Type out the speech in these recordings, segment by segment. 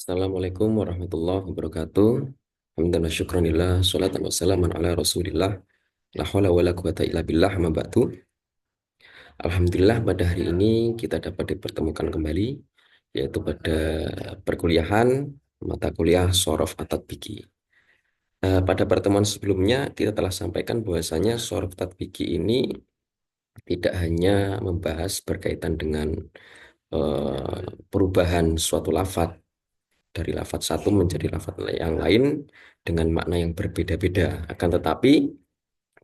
Assalamualaikum warahmatullahi wabarakatuh. Alhamdulillah syukranillah salatan wassalaman ala rasulillah la hawla wa la quwata illa billah amma ba'du. Alhamdulillah pada hari ini kita dapat dipertemukan kembali yaitu pada perkuliahan mata kuliah Shorof At-Tatbiki. Pada pertemuan sebelumnya kita telah sampaikan bahwasanya Shorof Tatbiki ini tidak hanya membahas berkaitan dengan perubahan suatu lafadz dari lafadz satu menjadi lafadz yang lain dengan makna yang berbeda-beda. Akan tetapi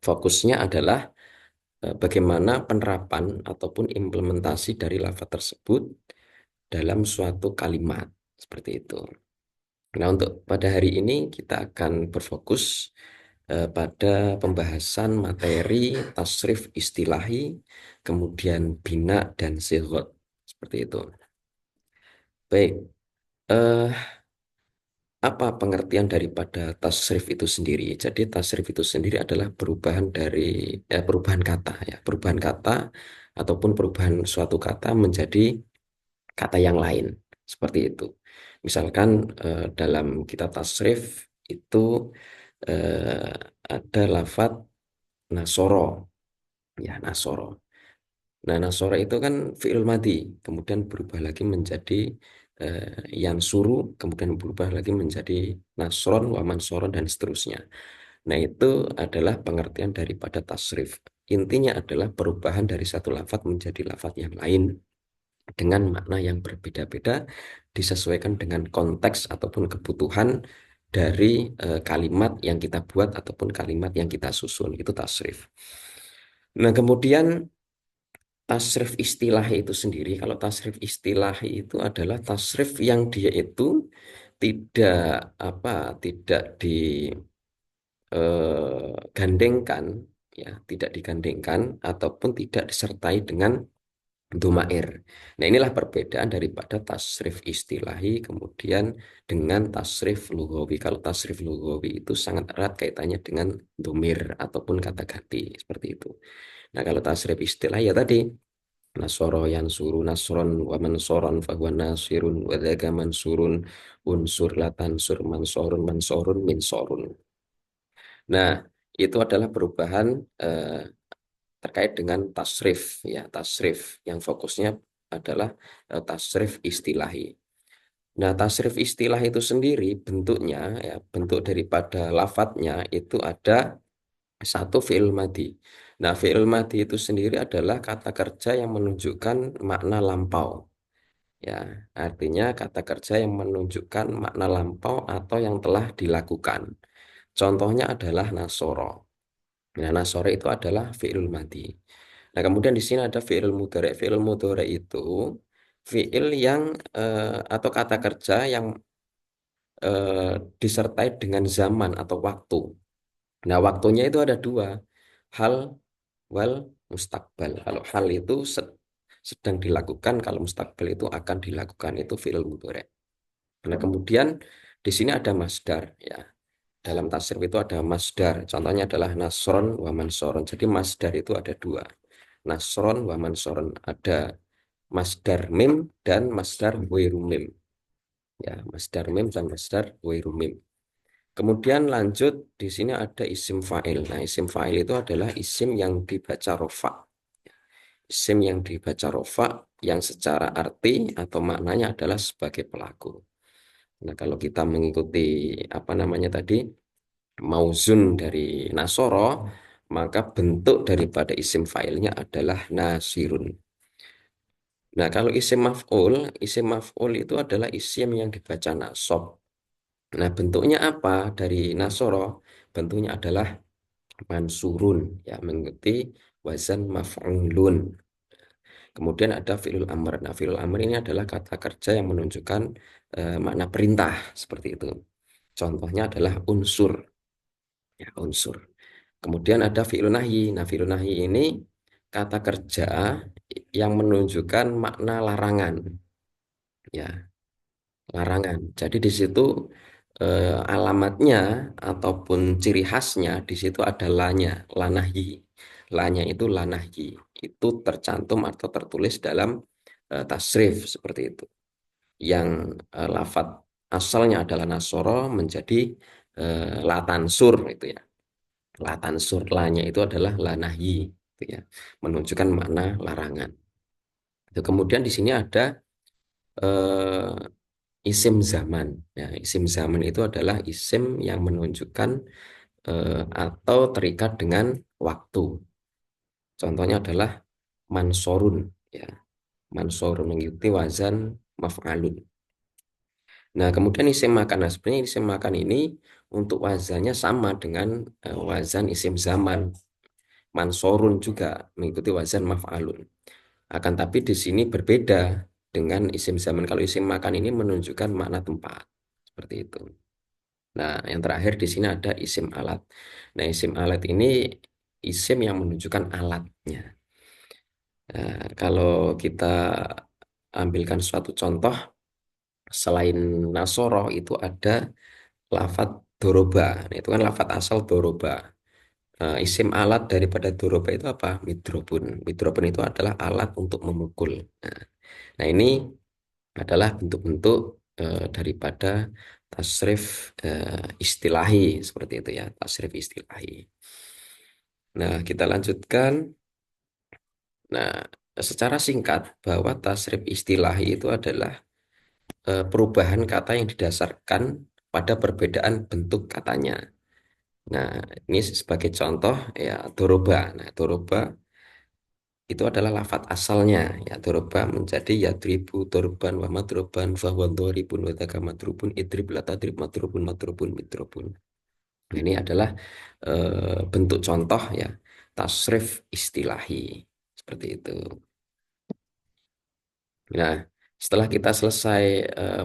fokusnya adalah bagaimana penerapan ataupun implementasi dari lafadz tersebut dalam suatu kalimat. Seperti itu. Nah, untuk pada hari ini kita akan berfokus pada pembahasan materi tasrif istilahi, kemudian bina dan sighot. Seperti itu. Baik, eh, apa pengertian daripada tasrif itu sendiri? Jadi tasrif itu sendiri adalah perubahan kata ya, perubahan kata ataupun perubahan suatu kata menjadi kata yang lain. Seperti itu. Misalkan dalam kitab tasrif itu eh, ada lafadz nasoro ya, nasoro. Nah, nasoro itu kan fi'il madi, kemudian berubah lagi menjadi yansuru, kemudian berubah lagi menjadi nasron, wa mansoron, dan seterusnya. Nah, itu adalah pengertian daripada tasrif. Intinya adalah perubahan dari satu lafadz menjadi lafadz yang lain dengan makna yang berbeda-beda disesuaikan dengan konteks ataupun kebutuhan dari kalimat yang kita buat ataupun kalimat yang kita susun. Itu tasrif. Nah, kemudian tasrif istilahi itu sendiri, kalau tasrif istilahi itu adalah tasrif yang dia itu tidak apa, tidak digandengkan, ya, tidak digandengkan ataupun tidak disertai dengan domair. Nah, inilah perbedaan daripada tasrif istilahi kemudian dengan tasrif lughawi. Kalau tasrif lughawi itu sangat erat kaitannya dengan domir ataupun kata ganti seperti itu. Nah, kalau tasrif istilah ya tadi nasoro yansuru nasron wa mansoron fahuwa nasirun wa dzaka mansurun unsur latansur mansorun mansorun minsorun. Nah, itu adalah perubahan eh, terkait dengan tasrif ya, tasrif yang fokusnya adalah tasrif istilahi. Nah, tasrif istilah itu sendiri bentuknya ya, bentuk daripada lafadznya itu ada satu fi'il madi. Nah, fi'il madi itu sendiri adalah kata kerja yang menunjukkan makna lampau. Ya, artinya kata kerja yang menunjukkan makna lampau atau yang telah dilakukan. Contohnya adalah nasoro. Nah, nasoro itu adalah fi'il madi. Nah, kemudian di sini ada fi'il mudhari. Fi'il mudhari itu fi'il yang atau kata kerja yang disertai dengan zaman atau waktu. Nah, waktunya itu ada dua, hal wal mustakbal. Kalau hal itu sedang dilakukan, kalau mustakbal itu akan dilakukan, itu fi'il mudhari. Nah, kemudian di sini ada masdar ya. Dalam tasrif itu ada masdar. Contohnya adalah nasron wa mansoron. Jadi masdar itu ada dua. Nasron wa mansoron. Ada masdar mim dan masdar wairu mim. Ya, masdar mim dan masdar wairu mim. Kemudian lanjut di sini ada isim fa'il. Nah, isim fa'il itu adalah isim yang dibaca rofa. Isim yang dibaca rofa yang secara arti atau maknanya adalah sebagai pelaku. Nah, kalau kita mengikuti apa namanya tadi mauzun dari nasoro, maka bentuk daripada isim fa'ilnya adalah nasirun. Nah, kalau isim maf'ul itu adalah isim yang dibaca nasab. Nah, bentuknya apa dari nasoro? Bentuknya adalah mansurun, ya, mengikuti wazan maf'ulun. Kemudian ada fi'lul amr. Nah, fi'lul amr ini adalah kata kerja yang menunjukkan makna perintah, seperti itu. Contohnya adalah unsur, ya, unsur. Kemudian ada fi'lun nahyi. Nah, fi'lun nahyi ini kata kerja yang menunjukkan makna larangan, ya, larangan. Jadi di situ alamatnya ataupun ciri khasnya di situ ada lanya, lanahyi. Lanya itu lanahyi. Itu tercantum atau tertulis dalam tasrif seperti itu. Yang lafadz asalnya adalah nasoro menjadi latansur itu ya. Latansur lanya itu adalah lanahi itu ya, menunjukkan makna larangan. Itu kemudian di sini ada isim zaman. Ya, isim zaman itu adalah isim yang menunjukkan atau terikat dengan waktu. Contohnya adalah mansorun. Ya, mansorun mengikuti wazan maf'alun. Nah, kemudian isim makan. Nah, sebenarnya isim makan ini untuk wazannya sama dengan wazan isim zaman. Mansorun juga mengikuti wazan maf'alun. Akan tapi di sini berbeda dengan isim zaman. Kalau isim makan ini menunjukkan makna tempat. Seperti itu. Nah, yang terakhir di sini ada isim alat. Nah, isim alat ini isim yang menunjukkan alatnya. Nah, kalau kita ambilkan suatu contoh, selain Nasoro itu ada lafat doroba. Nah, itu kan lafat asal doroba. Isim alat daripada doroba itu apa? Midrobun. Midrobun itu adalah alat untuk memukul. Nah, nah, ini adalah bentuk-bentuk daripada tasrif istilahi seperti itu ya, tasrif istilahi. Nah, kita lanjutkan. Nah, secara singkat bahwa tasrif istilahi itu adalah perubahan kata yang didasarkan pada perbedaan bentuk katanya. Nah, ini sebagai contoh ya doroba. Nah, doroba itu adalah lafat asalnya ya doroba menjadi ya tribu dorban wa madroban fahuwa doribun wa taka madrubun idrib la tadrib madrubun madrubun midrobun. Ini adalah bentuk contoh ya tasrif istilahi seperti itu. Nah, setelah kita selesai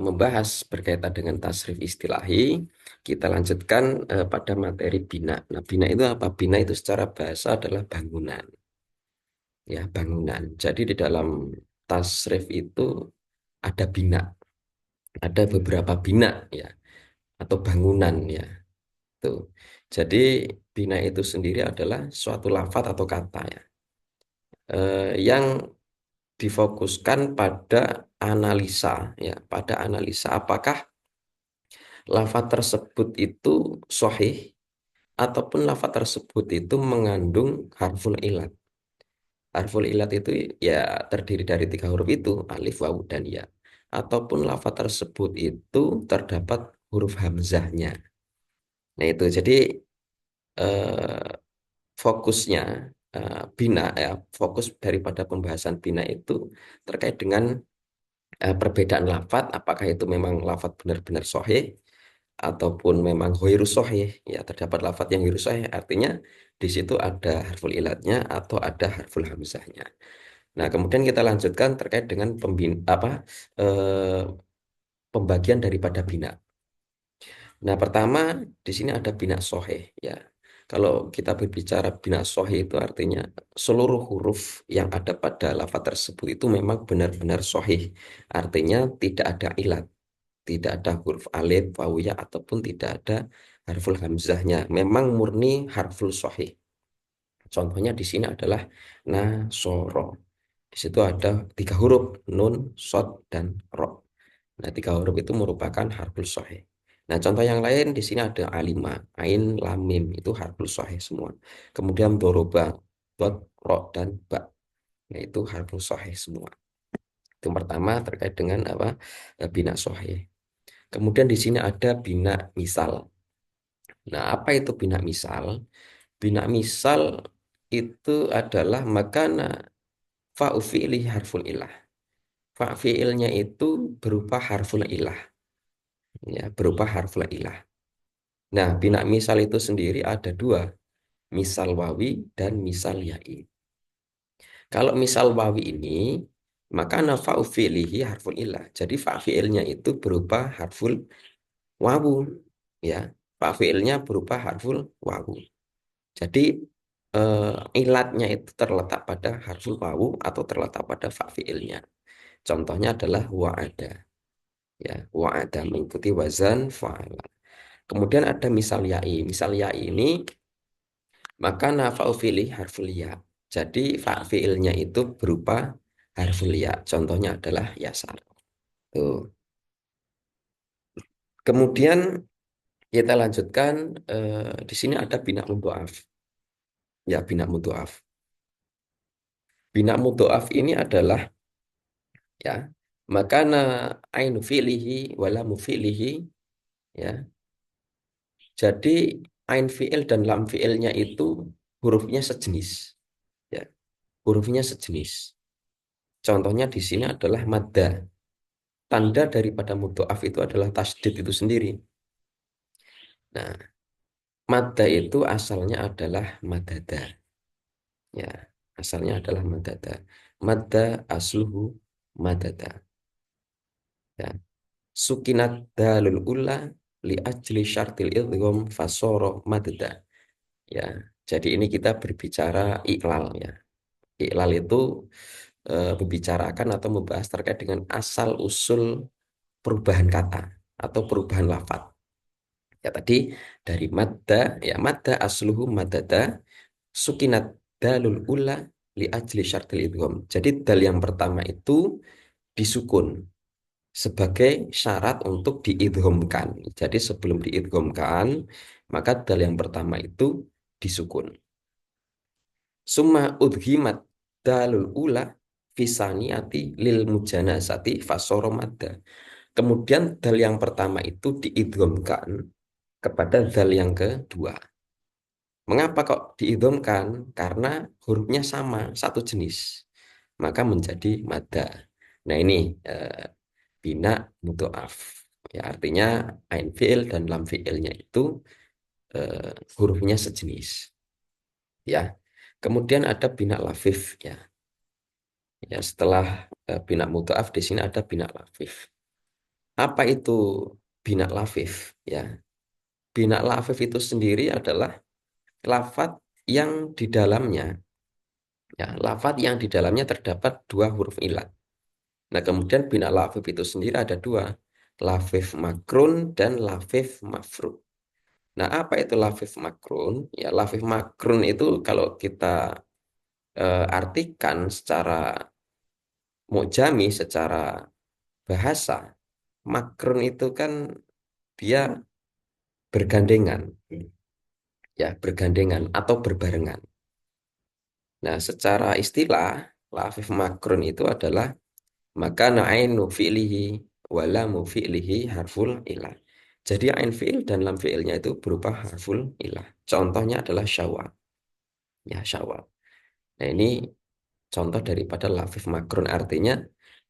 membahas berkaitan dengan tasrif istilahi, kita lanjutkan pada materi bina. Nah, bina itu apa? Bina itu secara bahasa adalah bangunan. Ya, bangunan. Jadi di dalam tasrif itu ada bina, ada beberapa bina ya, atau bangunan ya. Tuh. Jadi bina itu sendiri adalah suatu lafat atau kata ya, yang difokuskan pada analisa ya, pada analisa apakah lafaz tersebut itu sahih ataupun lafaz tersebut itu mengandung harful ilat. Harful ilat itu ya terdiri dari tiga huruf itu, alif, wawu, dan ya. Ataupun lafaz tersebut itu terdapat huruf hamzahnya. Nah itu jadi eh, fokusnya bina ya, fokus daripada pembahasan bina itu terkait dengan perbedaan lafaz, apakah itu memang lafaz benar-benar sahih ataupun memang ghoiru sahih ya terdapat lafaz yang ghoiru sahih artinya di situ ada harful ilatnya atau ada harful hamzahnya. Nah, kemudian kita lanjutkan terkait dengan eh, pembagian daripada bina. Nah, pertama di sini ada bina sahih ya. Kalau kita berbicara bina sahih itu artinya seluruh huruf yang ada pada lafaz tersebut itu memang benar-benar sahih. Artinya tidak ada ilat, tidak ada huruf alif, wawu, ya, ataupun tidak ada harful hamzahnya. Memang murni harful sahih. Contohnya di sini adalah nasoro. Di situ ada tiga huruf, nun, sod, dan ro. Nah, tiga huruf itu merupakan harful sahih. Nah, contoh yang lain di sini ada alima, ain, lam, mim, itu harful sahih semua. Kemudian doroba, dot, ro, dan ba. Nah, itu harful sahih semua. Itu yang pertama terkait dengan apa? Bina sahih. Kemudian di sini ada bina misal. Nah, apa itu bina misal? Bina misal itu adalah makana fa'u fi'li harful ilah. Fa fi'ilnya itu berupa harful ilah, ya, berupa harful ilah. Nah, bina misal itu sendiri ada dua, misal wawi dan misal ya'i. Kalau misal wawi ini, maka nafa'u fi'lihi harful ilah. Jadi fa fi'ilnya itu berupa harful wawu, ya. Fa fi'ilnya berupa harful wawu. Jadi ilatnya itu terletak pada harful wawu atau terletak pada fa fi'ilnya. Contohnya adalah wa'ada. Ya, wa'ada mengikuti wazan fa'ala. Kemudian ada misal ya'i. Misal ya'i ini maka nafa'u fi'li harful ya. Jadi fa fi'ilnya itu berupa harful ya. Contohnya adalah yasar. Tuh. Kemudian kita lanjutkan, di sini ada bina mudhoaf. Ya, bina mudhoaf. Bina mudhoaf ini adalah, ya, makana ainu fi'lihi wala mufi'lihi, ya. Jadi ain fi'il dan lam fi'ilnya itu hurufnya sejenis, ya. Hurufnya sejenis. Contohnya di sini adalah madda. Tanda daripada mudhoaf itu adalah tasdid itu sendiri. Nah, madda itu asalnya adalah madada. Ya, asalnya adalah madada. Madda asluhu madada. Ya. Sukinat dalul ula li ajli syartil idgham fasoro madda. Ya, jadi ini kita berbicara iklal, ya. Iklal itu membicarakan atau membahas terkait dengan asal usul perubahan kata atau perubahan lafadz. Ya, tadi dari madda, ya, madda asluhu madada sukinat dalul ula li ajli syartil idgham. Jadi dal yang pertama itu disukun sebagai syarat untuk diidghamkan. Jadi sebelum diidghamkan, maka dal yang pertama itu disukun. Summa udhimat dalul ula fisaniati lil mujanasati fasoro madda. Kemudian dal yang pertama itu diidghamkan kepada dal yang kedua. Mengapa kok diidghamkan? Karena hurufnya sama, satu jenis. Maka menjadi madda. Nah, ini bina mudhoaf. Ya, artinya ain fi'il dan lam fi'ilnya itu hurufnya sejenis. Ya. Kemudian ada bina lafif, ya. Ya, setelah bina mudhoaf di sini ada bina lafif. Apa itu bina lafif? Ya. Bina lafif itu sendiri adalah lafadz yang di dalamnya, ya, lafadz yang di dalamnya terdapat dua huruf ilat. Nah, kemudian bina lafif itu sendiri ada dua, lafif makrun dan lafif mafrud. Nah, apa itu lafif makrun? Ya, lafif makrun itu kalau kita artikan secara mukjami, secara bahasa, makrun itu kan dia bergandengan, ya, bergandengan atau berbarengan. Nah, secara istilah, lafif makrun itu adalah maka ainu fi'lihi wa lamu fi'lihi harful ilah. Jadi ain fi'il dan lam fi'ilnya itu berupa harful ilah. Contohnya adalah syawal. Ya, syawal. Nah, ini contoh daripada lafif makrun, artinya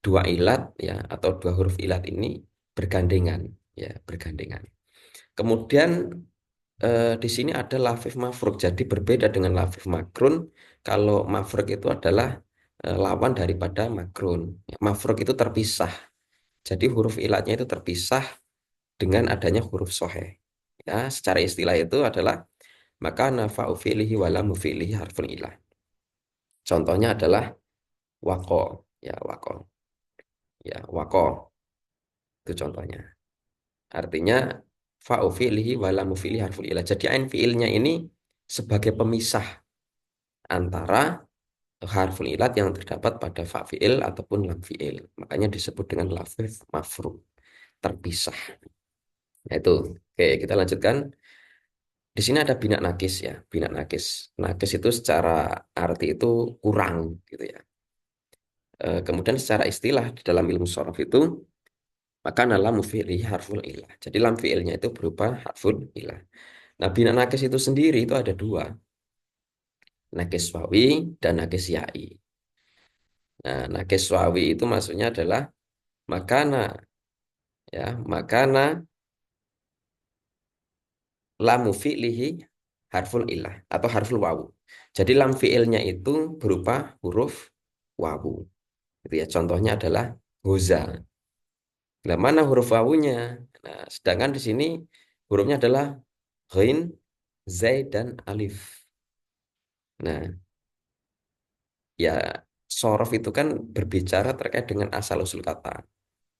dua ilat, ya, atau dua huruf ilat ini bergandengan, ya, bergandengan. Kemudian di sini ada lafif mafruk. Jadi berbeda dengan lafif makrun. Kalau mafruk itu adalah lawan daripada makrun. Ya, mafruk itu terpisah. Jadi huruf ilatnya itu terpisah dengan adanya huruf soheh. Ya, secara istilah itu adalah maka nafa'u fi'lihi wala mufi'lihi harfun ilah. Contohnya adalah wako, ya, wako, ya, wako itu contohnya. Artinya fa'u fi'lihi wala mufi'lihi harfun ilah. Jadi ain fi'ilnya ini sebagai pemisah antara harful ilat yang terdapat pada fa fi'il ataupun lam fi'il. Makanya disebut dengan lafif mafru, terpisah. Nah, itu. Oke, kita lanjutkan. Di sini ada bina nakis, ya, bina nakis. Nakis itu secara arti itu kurang gitu, ya. Kemudian secara istilah di dalam ilmu shorof itu maka lam fi'lihi harful ilah. Jadi lam fi'ilnya itu berupa harful ilah. Nah, bina nakis itu sendiri itu ada dua, nakis wawi dan nakis yai. Nah, nakis wawi itu maksudnya adalah makana, ya, makana lamu fi'lihi harful ilah atau harful wawu. Jadi lam fi'ilnya itu berupa huruf wawu. Gitu, ya. Contohnya adalah goza. Nah, mana huruf wawunya? Nah, sedangkan di sini hurufnya adalah ghain, zai, dan alif. Nah, ya, sorof itu kan berbicara terkait dengan asal usul kata,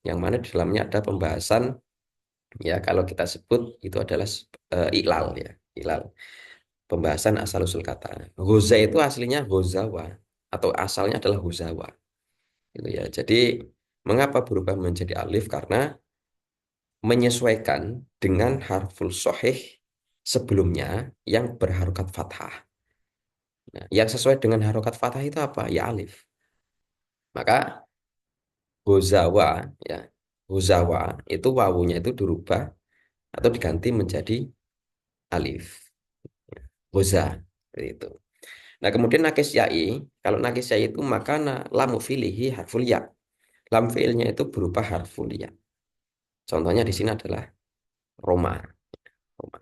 yang mana di dalamnya ada pembahasan, ya, kalau kita sebut itu adalah iklal, ya, iklal. Pembahasan asal usul kata. Ghoza itu aslinya Ghozawa atau asalnya adalah Ghozawa. Gitu, ya. Jadi mengapa berubah menjadi alif? Karena menyesuaikan dengan harful sahih sebelumnya yang berharokat fathah. Nah, yang sesuai dengan harokat fathah itu apa? Ya alif. Maka Gozawa, ya, Gozawa itu wawunya itu dirubah atau diganti menjadi alif. Goza, seperti itu. Nah, kemudian nakis yai, kalau nakis yai itu maka lamu filihi harful ya. Lam fiilnya itu berupa harful ya. Contohnya di sini adalah Roma. Roma.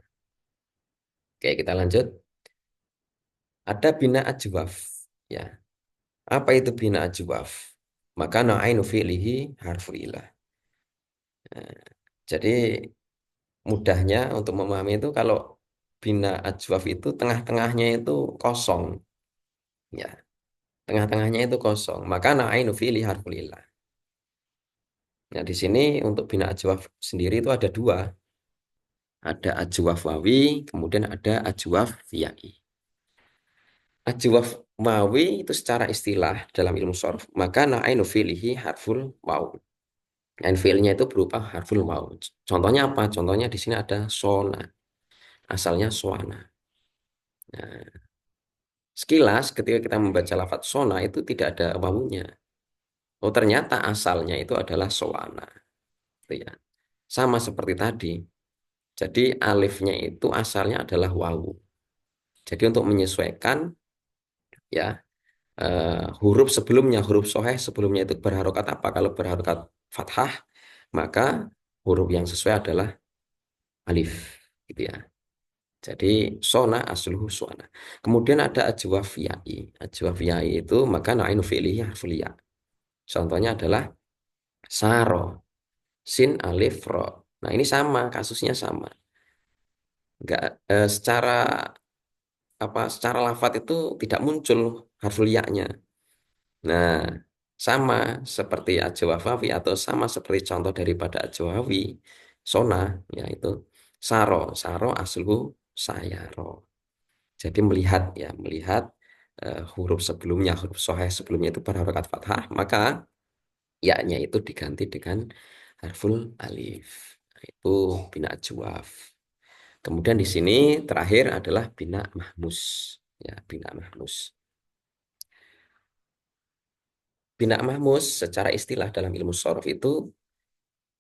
Oke, kita lanjut. Ada bina ajwaf. Ya, apa itu bina ajwaf? Maka na'ainu fi'lihi harful ilah. Nah, jadi mudahnya untuk memahami itu kalau bina ajwaf itu tengah-tengahnya itu kosong. Ya, tengah-tengahnya itu kosong. Maka na'ainu fi'li harful ilah. Nah, di sini untuk bina ajwaf sendiri itu ada dua. Ada ajwaf wawi, kemudian ada ajwaf yai. Ajwaf wawi itu secara istilah dalam ilmu sharaf, maka na'ainu fi'lihi harful waw. Dan fi'ilnya itu berupa harful waw. Contohnya apa? Contohnya di sini ada sona, asalnya soana. Nah, sekilas ketika kita membaca lafadz sona itu tidak ada wawunya. Oh, ternyata asalnya itu adalah soana. Gitu ya. Sama seperti tadi. Jadi alifnya itu asalnya adalah wawu. Jadi untuk menyesuaikan ya huruf sebelumnya, huruf soheh sebelumnya itu berharokat apa? Kalau berharokat fathah, maka huruf yang sesuai adalah alif, gitu ya. Jadi sona asluhu suana. Kemudian ada ajwaf yai. Ajwaf yai itu maka na'inu fi'lihi harful ya. Contohnya adalah saro, sin alif ro. Nah, ini sama, kasusnya sama. Enggak secara secara lafat itu tidak muncul harful ya-nya. Nah, sama seperti Ajwafawi atau sama seperti contoh daripada Ajwawi, Sona, yaitu Saro, Saro aslu sayaro. Jadi melihat ya, melihat huruf sebelumnya, huruf soheh sebelumnya itu berharokat fathah, maka ya-nya itu diganti dengan harful alif. Nah, itu bina ajwaf. Kemudian di sini terakhir adalah bina mahmus. Ya, bina mahmus. Bina mahmus secara istilah dalam ilmu sorof itu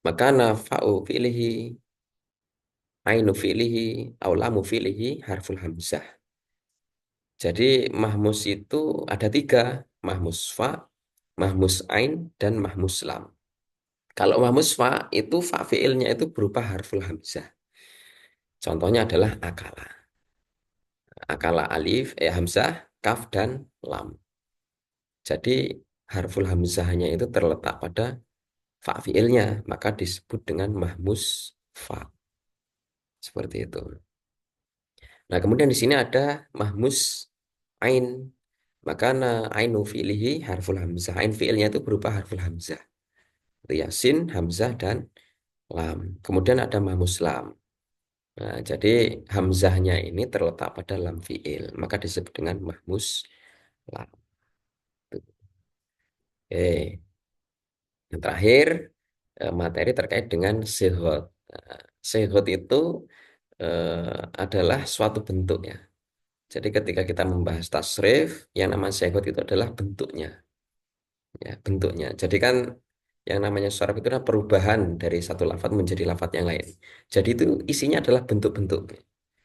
maka nafa'u fi'lihi ainu fi'lihi aulamu fi'lihi harful hamzah. Jadi mahmus itu ada tiga, mahmus fa, mahmus ain, dan mahmus lam. Kalau mahmus fa itu fa fi'ilnya itu berupa harful hamzah. Contohnya adalah akala. Akala alif, hamzah, kaf, dan lam. Jadi harful hamzahnya itu terletak pada fa fi'ilnya, maka disebut dengan mahmus fa. Seperti itu. Nah, kemudian di sini ada mahmus ain. Maka ainu fi'lihi harful hamzah. Ain fi'ilnya itu berupa harful hamzah. Itu ya, sin, hamzah, dan lam. Kemudian ada mahmus lam. Nah, jadi hamzahnya ini terletak pada lam fi'il. Maka disebut dengan mahmus lam. Oke. Yang terakhir, materi terkait dengan sihot. Nah, sihot itu adalah suatu bentuk ya. Jadi ketika kita membahas tasrif, yang namanya sehot itu adalah bentuknya, ya bentuknya. Jadi kan yang namanya sorof itu adalah perubahan dari satu lafadz menjadi lafadz yang lain. Jadi itu isinya adalah bentuk-bentuk,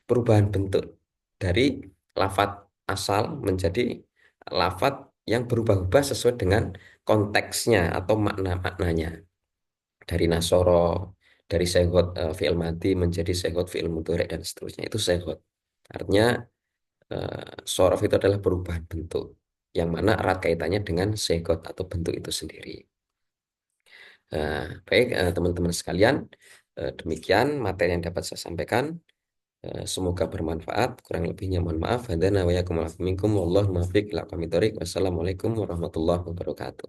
perubahan bentuk dari lafadz asal menjadi lafadz yang berubah-ubah sesuai dengan konteksnya atau makna-maknanya. Dari nasoro, dari sehot fi'il madi menjadi sehot fi'il mudhari dan seterusnya. Itu sehot. Artinya sorof itu adalah perubahan bentuk yang mana erat kaitannya dengan segot atau bentuk itu sendiri. Baik teman-teman sekalian, demikian materi yang dapat saya sampaikan. Semoga bermanfaat. Kurang lebihnya mohon maaf. Hadana wa yakum minkum wallahu muwaffiq ila aqwamit thoriq. Wassalamualaikum warahmatullahi wabarakatuh.